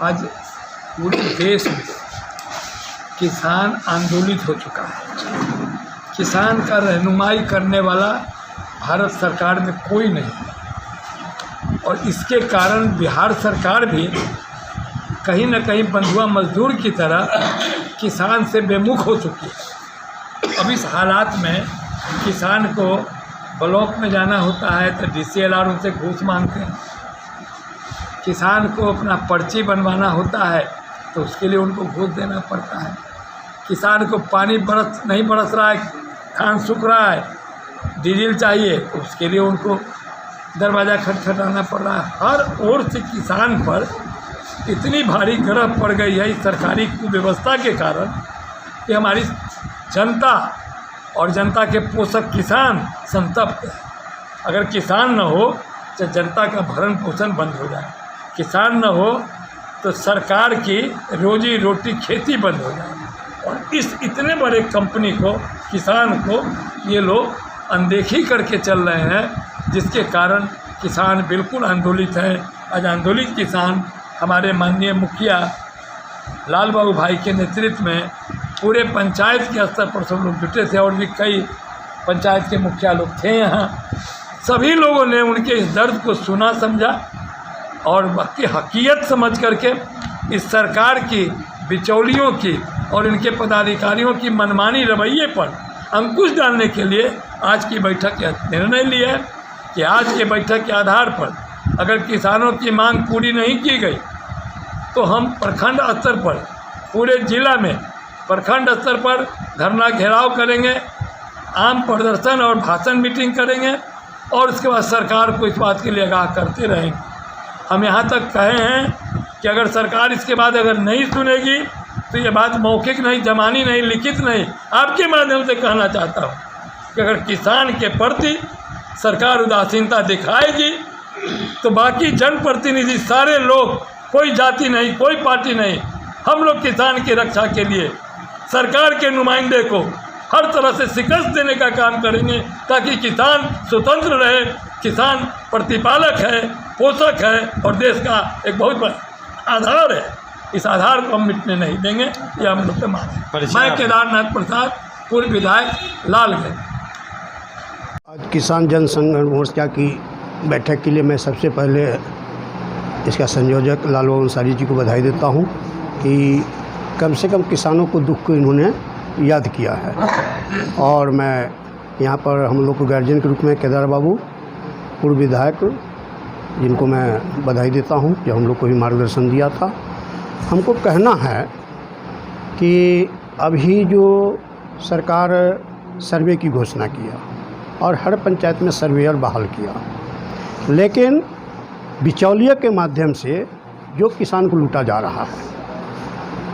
आज पूरे देश में किसान आंदोलित हो चुका है। किसान का रहनुमाई करने वाला भारत सरकार में कोई नहीं है और इसके कारण बिहार सरकार भी कहीं न कहीं बंधुआ मजदूर की तरह किसान से बेमुख हो चुकी है। अब इस हालात में किसान को ब्लॉक में जाना होता है तो DCLR उनसे घूस मांगते हैं। किसान को अपना पर्ची बनवाना होता है तो उसके लिए उनको घूस देना पड़ता है। किसान को पानी नहीं बरस रहा है, खान सूख रहा है, डीजल चाहिए तो उसके लिए उनको दरवाज़ा खटखटाना पड़ रहा है। हर ओर से किसान पर इतनी भारी गिरफ्त पड़ गई है इस सरकारी कुव्यवस्था के कारण कि हमारी जनता और जनता के पोषक किसान संतप्त है। अगर किसान न हो तो जनता का भरण पोषण बंद हो जाए, किसान न हो तो सरकार की रोजी रोटी खेती बंद हो जाए। और इस इतने बड़े कंपनी को, किसान को ये लोग अनदेखी करके चल रहे हैं, जिसके कारण किसान बिल्कुल आंदोलित हैं। आज आंदोलित किसान हमारे माननीय मुखिया लाल बाबू भाई के नेतृत्व में पूरे पंचायत के स्तर पर सब लोग जुटे थे और भी कई पंचायत के मुखिया लोग थे यहाँ। सभी लोगों ने उनके इस दर्द को सुना, समझा और बाकी हकीकत समझ करके इस सरकार की बिचौलियों की और इनके पदाधिकारियों की मनमानी रवैये पर अंकुश डालने के लिए आज की बैठक का निर्णय लिया है कि आज के बैठक के आधार पर अगर किसानों की मांग पूरी नहीं की गई तो हम प्रखंड स्तर पर, पूरे जिला में प्रखंड स्तर पर धरना घेराव करेंगे, आम प्रदर्शन और भाषण मीटिंग करेंगे और उसके बाद सरकार को इस बात के लिए आगाह करते रहेंगे। हम यहाँ तक कहे हैं कि अगर सरकार इसके बाद अगर नहीं सुनेगी तो ये बात मौखिक नहीं, जमानी नहीं, लिखित नहीं, आपके माध्यम से कहना चाहता हूँ कि अगर किसान के प्रति सरकार उदासीनता दिखाएगी तो बाकी जनप्रतिनिधि सारे लोग, कोई जाति नहीं, कोई पार्टी नहीं, हम लोग किसान की रक्षा के लिए सरकार के नुमाइंदे को हर तरह से शिकस्त देने का काम करेंगे ताकि किसान स्वतंत्र रहे। किसान प्रतिपालक है, पोषक है और देश का एक बहुत बड़ा आधार है। इस आधार को हम मिटने नहीं देंगे, ये हम लोग का मांग है। मैं केदारनाथ प्रसाद, पूर्व विधायक लालगंज। आज किसान जन संघर्ष मोर्चा की बैठक के लिए मैं सबसे पहले इसका संयोजक लाल बाबू अंसारी जी को बधाई देता हूं कि कम से कम किसानों को दुख को इन्होंने याद किया है। और मैं यहाँ पर हम लोग को गार्जियन के रूप में केदार बाबू, पूर्व विधायक, जिनको मैं बधाई देता हूँ जो हम लोग को भी मार्गदर्शन दिया था। हमको कहना है कि अभी जो सरकार सर्वे की घोषणा किया और हर पंचायत में सर्वेयर बहाल किया, लेकिन बिचौलिया के माध्यम से जो किसान को लूटा जा रहा है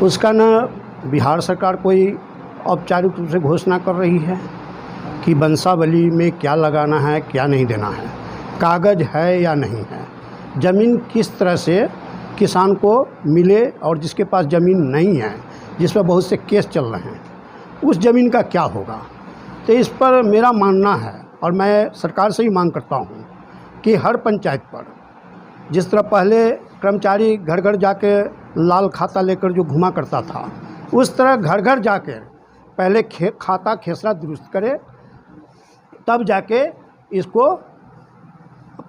उसका न बिहार सरकार कोई औपचारिक रूप से घोषणा कर रही है कि वंशावली में क्या लगाना है, क्या नहीं देना है, कागज़ है या नहीं है, ज़मीन किस तरह से किसान को मिले और जिसके पास ज़मीन नहीं है, जिस पर बहुत से केस चल रहे हैं, उस ज़मीन का क्या होगा। तो इस पर मेरा मानना है और मैं सरकार से ही मांग करता हूँ कि हर पंचायत पर जिस तरह पहले कर्मचारी घर घर जाके लाल खाता लेकर जो घुमा करता था, उस तरह घर घर जाकर पहले खाता खेसरा दुरुस्त करे, तब जाके इसको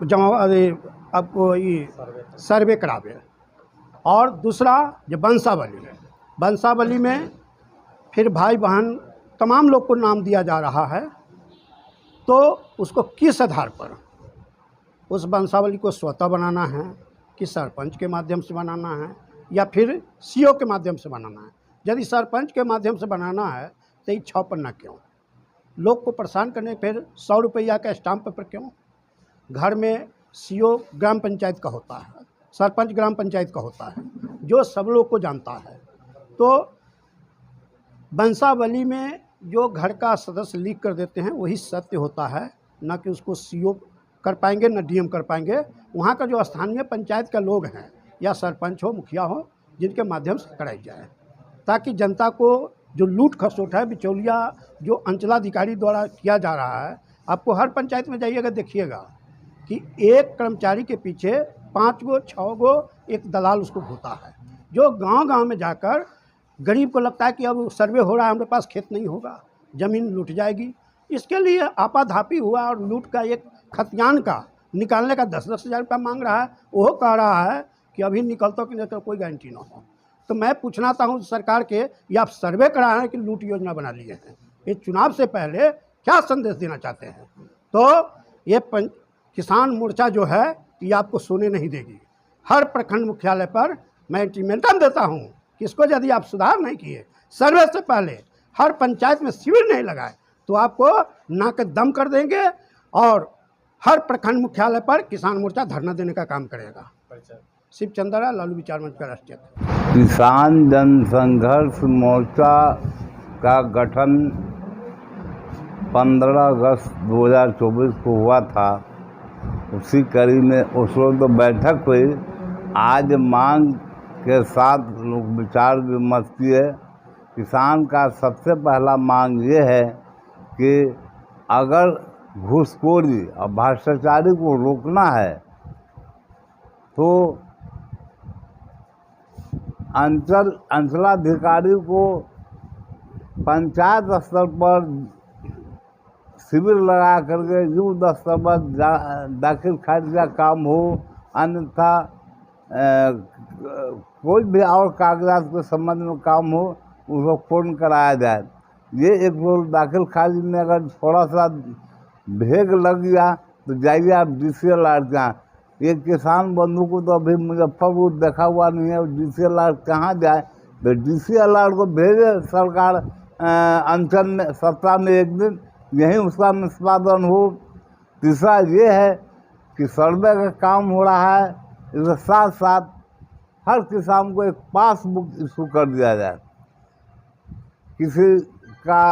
जमा आपको ये सर्वे करावे। और दूसरा जो वंशावली है, वंशावली में फिर भाई बहन तमाम लोग को नाम दिया जा रहा है, तो उसको किस आधार पर उस वंशावली को स्वतः बनाना है कि सरपंच के माध्यम से बनाना है या फिर CO के माध्यम से बनाना है। यदि सरपंच के माध्यम से बनाना है तो ये 6 पन्ना क्यों, लोग को परेशान करने, फिर 100 रुपया का स्टाम्प पेपर क्यों। घर में CO ग्राम पंचायत का होता है, सरपंच ग्राम पंचायत का होता है, जो सब लोग को जानता है। तो वंशावली में जो घर का सदस्य लीक कर देते हैं वही सत्य होता है, न कि उसको CO कर पाएंगे न DM कर पाएंगे। वहाँ का जो स्थानीय पंचायत का लोग हैं या सरपंच हो, मुखिया हो, जिनके माध्यम से कराई जाए, ताकि जनता को जो लूट खसोट है, बिचौलिया जो अंचलाधिकारी द्वारा किया जा रहा है। आपको हर पंचायत में जाइएगा, देखिएगा कि एक कर्मचारी के पीछे 5 गो 6 गो एक दलाल उसको होता है। जो गांव-गांव में जाकर गरीब को लगता है कि अब सर्वे हो रहा है, हमारे पास खेत नहीं होगा, ज़मीन लूट जाएगी, इसके लिए आपाधापी हुआ और लूट का एक खतियान का निकालने का 10-10 हज़ार रुपया मांग रहा है। वो कह रहा है कि अभी निकलता कि नहीं तो कोई गारंटी ना हो। तो मैं पूछना चाहता हूँ सरकार के, ये आप सर्वे कराए हैं कि लूट योजना बना लिए हैं? ये चुनाव से पहले क्या संदेश देना चाहते हैं? तो ये किसान मोर्चा जो है ये आपको सोने नहीं देगी। हर प्रखंड मुख्यालय पर मैं अल्टीमेटम देता हूँ कि इसको यदि आप सुधार नहीं किए, सर्वे से पहले हर पंचायत में शिविर नहीं लगाए, तो आपको नाक दम कर देंगे और हर प्रखंड मुख्यालय पर किसान मोर्चा धरना देने का काम करेगा। शिव चंद्रा, लालू विचार मंच का राष्ट्रीय अध्यक्ष। किसान जन संघर्ष मोर्चा का गठन 15 अगस्त 2024 को हुआ था। उसी कड़ी में उस रोज तो बैठक हुई। आज मांग के साथ लोग विचार विमर्श किए। किसान का सबसे पहला मांग ये है कि अगर घूसखोरी और भ्रष्टाचारी को रोकना है तो अंचलाधिकारी को पंचायत स्तर पर शिविर लगा करके युद्ध स्तर पर दाखिल खारिज का काम हो, अन्यथा कोई भी और कागजात के संबंध में काम हो उसको पूर्ण कराया जाए। ये एक रोल दाखिल खारिज में अगर थोड़ा सा भेग लग गया तो जाइए आप DCL के यहाँ। एक किसान बंधु को तो अभी मुजफ्फरपुर देखा हुआ नहीं है, DCL कहाँ जाए? तो DCL को भेजे सरकार अंचल में, सप्ताह में एक दिन, यहीं उसका निष्पादन हो। तीसरा ये है कि सर्वे का काम हो रहा है, इसके साथ साथ हर किसान को एक पासबुक इशू कर दिया जाए। किसी का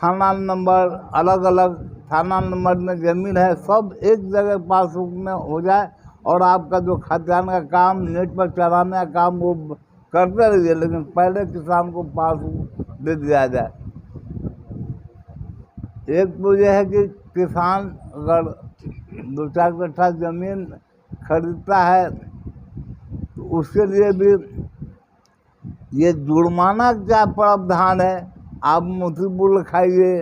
थाना नंबर अलग अलग, थाना नंबर में ज़मीन है, सब एक जगह पासबुक में हो जाए और आपका जो खतियान का काम, नेट पर चढ़ाने का काम वो करते रहिए, लेकिन पहले किसान को पासबुक दे दिया जाए। एक तो यह है कि किसान अगर 2-4 कट्ठा ज़मीन खरीदता है तो उसके लिए भी ये जुर्माना क्या प्रावधान है। आप मोतीपुर खाइए,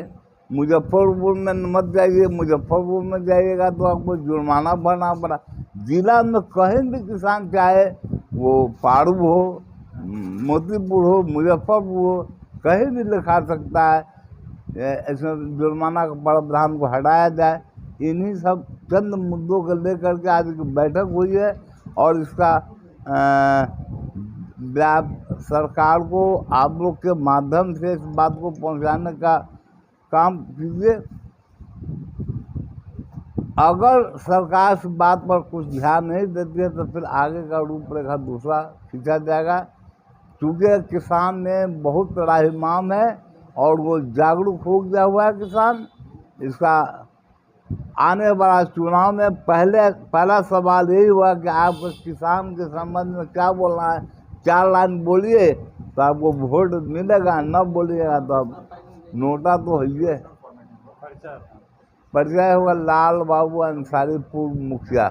मुजफ्फरपुर में मत जाइए, मुजफ्फरपुर में जाइएगा तो आपको जुर्माना भरना पड़ा। जिला में कहीं भी किसान चाहे वो पारू हो, मोतीपुर हो, मुजफ्फरपुर हो, कहीं भी लिखा सकता है। इसमें जुर्माना का प्रावधान को हटाया जाए। इन्हीं सब चंद मुद्दों को लेकर के आज की बैठक हुई है और इसका सरकार को आप लोग के माध्यम से इस बात को पहुंचाने का काम कीजिए। अगर सरकार इस बात पर कुछ ध्यान नहीं देती है तो फिर आगे का रूपरेखा दूसरा खींचा जाएगा। चूँकि किसान में बहुत त्राहिमाम है और वो जागरूक हो गया हुआ है किसान। इसका आने वाला चुनाव में पहला सवाल यही हुआ कि आपको किसान के संबंध में क्या बोलना है। 4 लाइन बोलिए तो आपको वोट मिलेगा, न बोलिएगा तो अब नोटा तो है। परिचय होगा लाल बाबू अंसारी, पूर्व मुखिया।